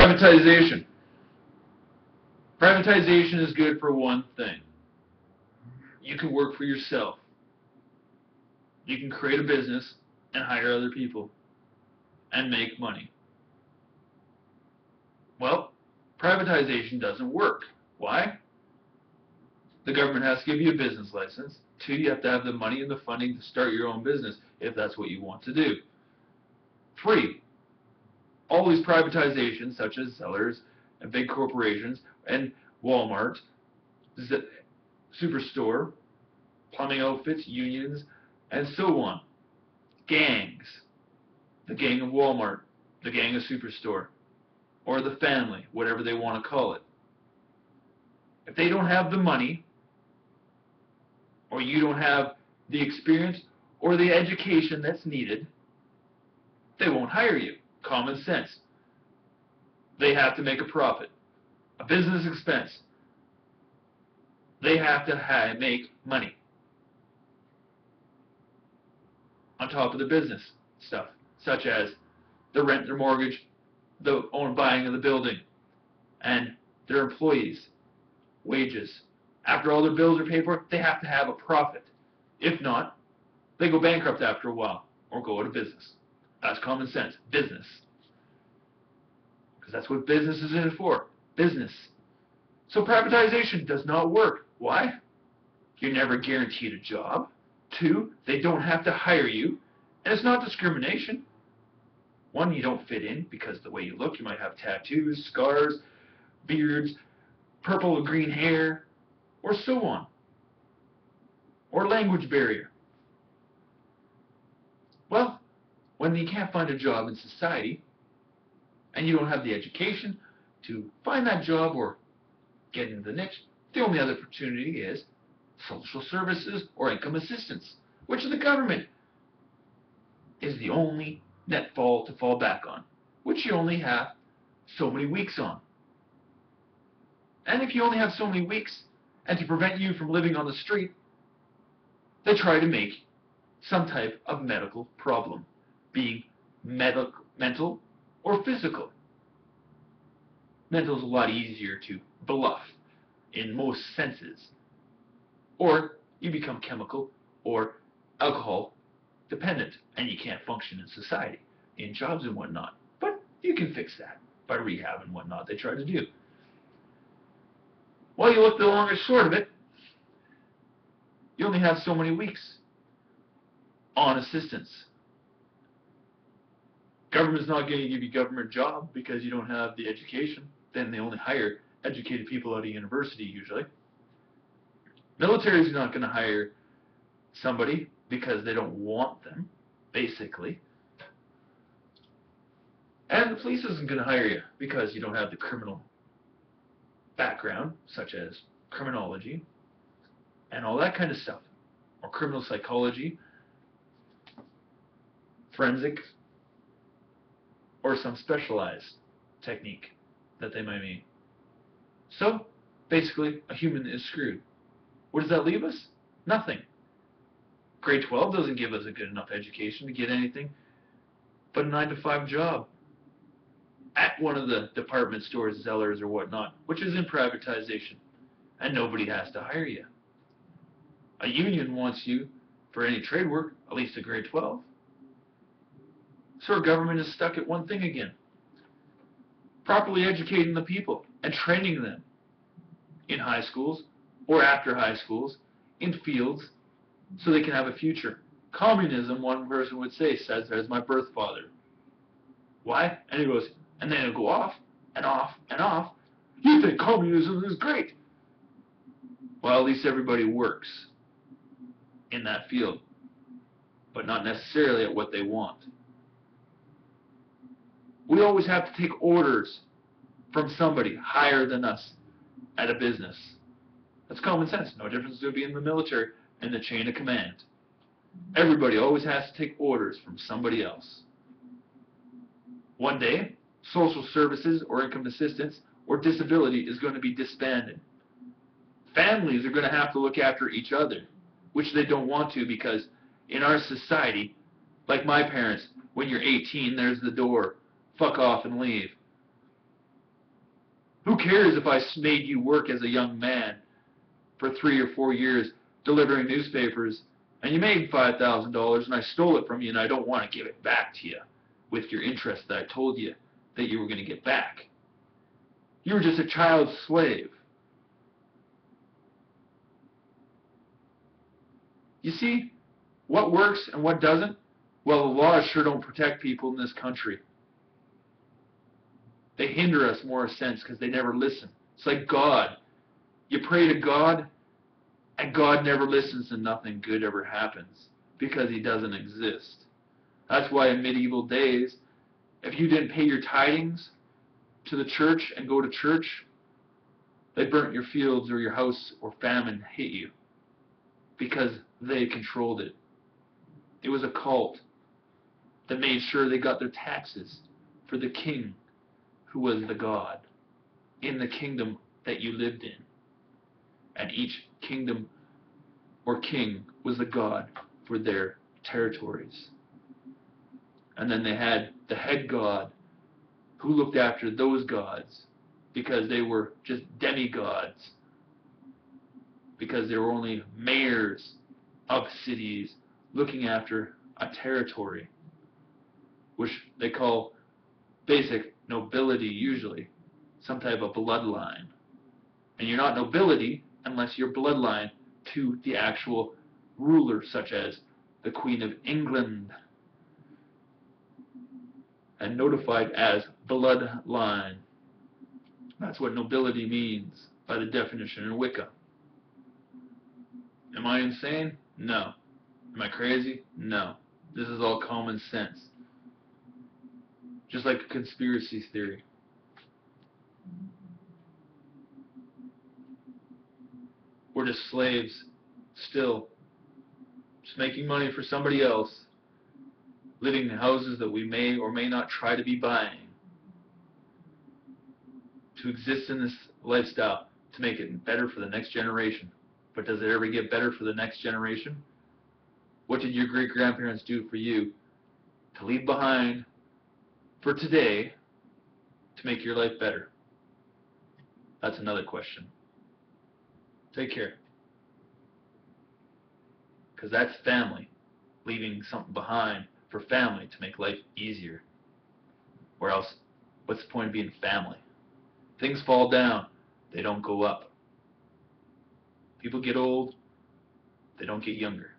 Privatization. Privatization is good for one thing. You can work for yourself. You can create a business and hire other people and make money. Well, privatization doesn't work. Why? The government has to give you a business license. 2, you have to have the money and the funding to start your own business if that's what you want to do. 3, all these privatizations, such as Zellers and big corporations and Walmart, Superstore, plumbing outfits, unions, and so on. Gangs. The gang of Walmart, the gang of Superstore, or the family, whatever they want to call it. If they don't have the money, or you don't have the experience or the education that's needed, they won't hire you. Common sense. They have to make a profit. A business expense. They have to make money on top of the business stuff, such as the rent, their mortgage, the buying of the building, and their employees' wages. After all their bills are paid for, they have to have a profit. If not, they go bankrupt after a while or go out of business. That's common sense. Business. Because that's what business is in it for. Business. So privatization does not work. Why? You're never guaranteed a job. 2, they don't have to hire you. And it's not discrimination. 1, you don't fit in because of the way you look. You might have tattoos, scars, beards, purple or green hair, or so on. Or language barrier. Well, when you can't find a job in society, and you don't have the education to find that job or get into the niche, the only other opportunity is social services or income assistance, which the government is the only net fall to fall back on, which you only have so many weeks on. And if you only have so many weeks, and to prevent you from living on the street, they try to make some type of medical problem, being mental or physical. Mental is a lot easier to bluff in most senses. Or you become chemical or alcohol dependent and you can't function in society, in jobs and whatnot. But you can fix that by rehab and whatnot they try to do. Well, you look the long and short of it, you only have so many weeks on assistance. Government's not going to give you a government job because you don't have the education. Then they only hire educated people out of university usually. Military's not going to hire somebody because they don't want them, basically. And the police isn't going to hire you because you don't have the criminal background, such as criminology and all that kind of stuff, or criminal psychology, forensics, or some specialized technique that they might mean. So, basically, a human is screwed. What does that leave us? Nothing. Grade 12 doesn't give us a good enough education to get anything but a 9-to-5 job at one of the department stores, Zellers or whatnot, which is in privatization, and nobody has to hire you. A union wants you for any trade work, at least a grade 12. So our government is stuck at one thing again. Properly educating the people and training them in high schools or after high schools, in fields, so they can have a future. Communism, one person would say, says as my birth father. Why? And he goes, and then it'll go off and off and off. You think communism is great. Well, at least everybody works in that field, but not necessarily at what they want. We always have to take orders from somebody higher than us at a business. That's common sense. No difference to be in the military and the chain of command. Everybody always has to take orders from somebody else. One day, social services or income assistance or disability is going to be disbanded. Families are going to have to look after each other, which they don't want to, because in our society, like my parents, when you're 18, there's the door. Fuck off and leave. Who cares if I made you work as a young man for 3 or 4 years delivering newspapers, and you made $5,000 and I stole it from you and I don't want to give it back to you with your interest that I told you that you were going to get back. You were just a child slave. You see what works and what doesn't? Well, the laws sure don't protect people in this country. They hinder us more in a sense because they never listen. It's like God. You pray to God, and God never listens and nothing good ever happens because He doesn't exist. That's why in medieval days, if you didn't pay your tithings to the church and go to church, they burnt your fields or your house or famine hit you because they controlled it. It was a cult that made sure they got their taxes for the king who was the God in the kingdom that you lived in. And each kingdom or king was the God for their territories. And then they had the head god who looked after those gods because they were just demigods, because they were only mayors of cities looking after a territory, which they call basic nobility usually, some type of bloodline. And you're not nobility unless you're bloodline to the actual ruler, such as the Queen of England, and notified as bloodline. That's what nobility means by the definition in Wicca. Am I insane? No. Am I crazy? No. This is all common sense. Just like a conspiracy theory. We're just slaves still, just making money for somebody else, living in houses that we may or may not try to be buying, to exist in this lifestyle, to make it better for the next generation. But does it ever get better for the next generation? What did your great-grandparents do for you to leave behind for today to make your life better? That's another question. Take care. Because that's family, leaving something behind for family to make life easier. Or else, what's the point of being family? Things fall down, they don't go up. People get old, they don't get younger.